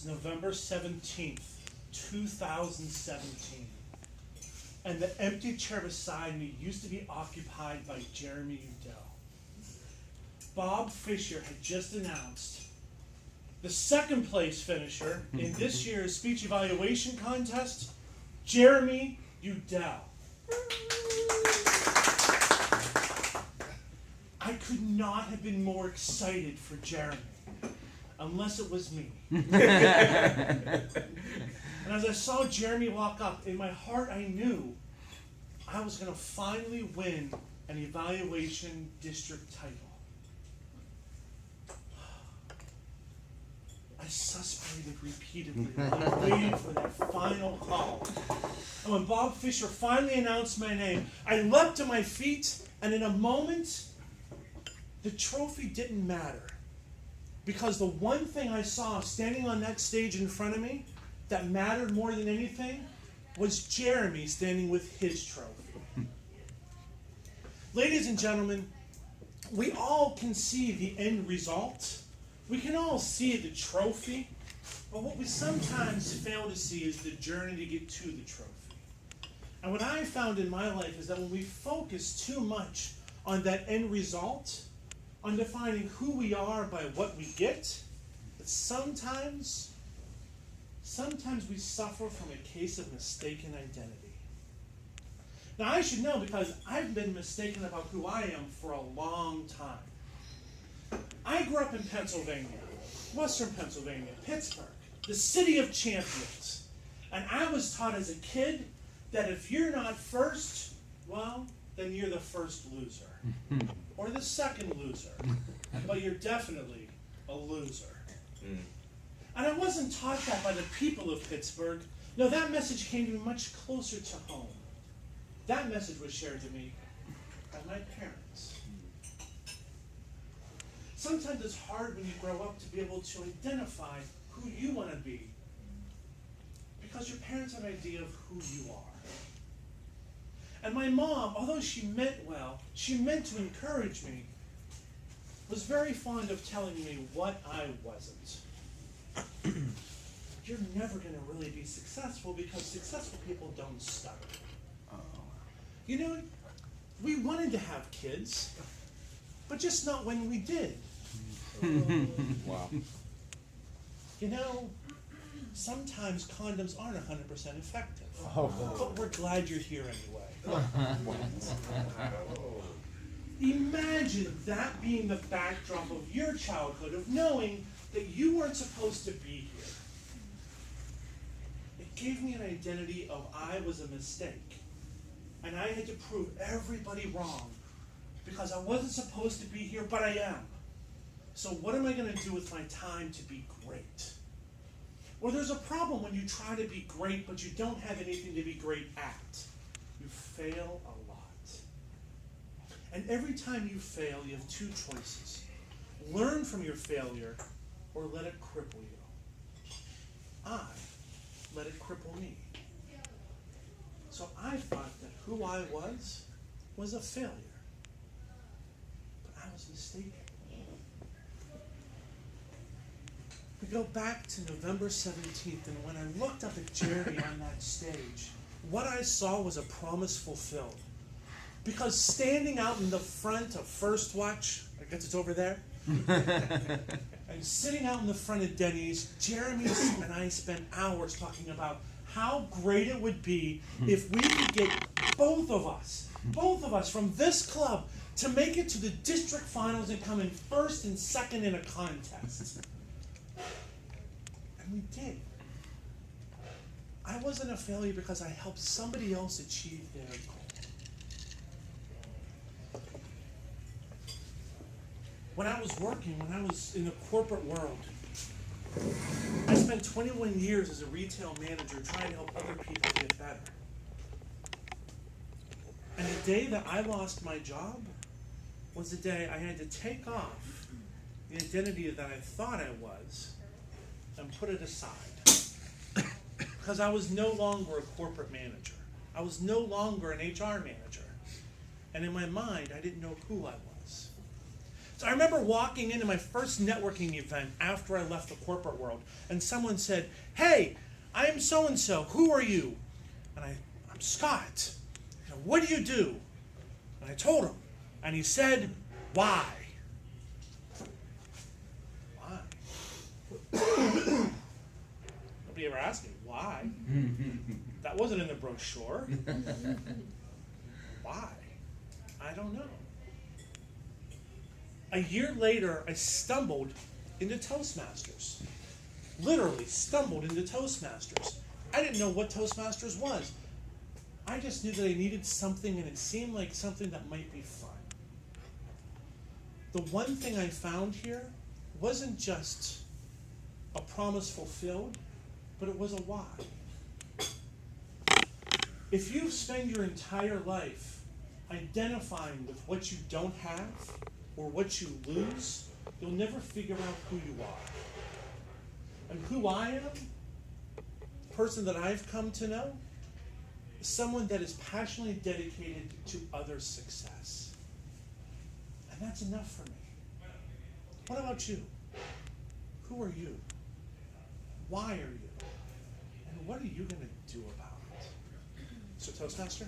It's November 17th, 2017. And the empty chair beside me used to be occupied by Jeremy Udell. Bob Fisher had just announced the second place finisher in this year's speech evaluation contest, Jeremy Udell. I could not have been more excited for Jeremy, unless it was me. And as I saw Jeremy walk up, in my heart I knew I was going to finally win an evaluation district title. I suspirated repeatedly while I waited for that final call. And when Bob Fisher finally announced my name, I leapt to my feet, and in a moment, the trophy didn't matter. Because the one thing I saw standing on that stage in front of me that mattered more than anything was Jeremy standing with his trophy. Ladies and gentlemen, we all can see the end result. We can all see the trophy, but what we sometimes fail to see is the journey to get to the trophy. And what I found in my life is that when we focus too much on that end result, on defining who we are by what we get, that sometimes we suffer from a case of mistaken identity. Now I should know because I've been mistaken about who I am for a long time. I grew up in Pennsylvania, Western Pennsylvania, Pittsburgh, the city of champions. And I was taught as a kid that if you're not first, well, then you're the first loser. Or the second loser. But you're definitely a loser. And I wasn't taught that by the people of Pittsburgh. No, that message came to me much closer to home. That message was shared to me by my parents. Sometimes it's hard when you grow up to be able to identify who you want to be because your parents have an idea of who you are. And my mom, although she meant well, she meant to encourage me, was very fond of telling me what I wasn't. You're never going to really be successful because successful people don't stutter. You know, we wanted to have kids, but just not when we did. Wow. You know, sometimes condoms aren't 100% effective. Oh. But we're glad you're here anyway. Imagine that being the backdrop of your childhood, of knowing that you weren't supposed to be here. It gave me an identity of I was a mistake. And I had to prove everybody wrong because I wasn't supposed to be here, but I am. So what am I going to do with my time to be great? Or there's a problem when you try to be great, but you don't have anything to be great at. You fail a lot. And every time you fail, you have two choices. Learn from your failure or let it cripple you. I let it cripple me. So I thought that who I was a failure. But I was mistaken. We go back to November 17th, and when I looked up at Jeremy on that stage, what I saw was a promise fulfilled. Because standing out in the front of First Watch, I guess it's over there, and sitting out in the front of Denny's, Jeremy and I spent hours talking about how great it would be if we could get both of us from this club to make it to the district finals and come in first and second in a contest. And we did. I wasn't a failure because I helped somebody else achieve their goal. When I was working, when I was in the corporate world, I spent 21 years as a retail manager trying to help other people get better. And the day that I lost my job was the day I had to take off the identity that I thought I was and put it aside. Because I was no longer a corporate manager. I was no longer an HR manager. And in my mind, I didn't know who I was. So I remember walking into my first networking event after I left the corporate world, and someone said, "Hey, I am so-and-so. Who are you?" And I'm Scott. And what do you do? And I told him. And he said, "Why?" Why? Nobody ever asked me, why? That wasn't in the brochure. Why? I don't know. A year later, I stumbled into Toastmasters. Literally stumbled into Toastmasters. I didn't know what Toastmasters was. I just knew that I needed something, and it seemed like something that might be fun. The one thing I found here wasn't just a promise fulfilled, but it was a why. If you spend your entire life identifying with what you don't have or what you lose, you'll never figure out who you are. And who I am, the person that I've come to know, is someone that is passionately dedicated to others' success. And that's enough for me. What about you? Who are you? Why are you? And what are you going to do about it? So, Toastmaster?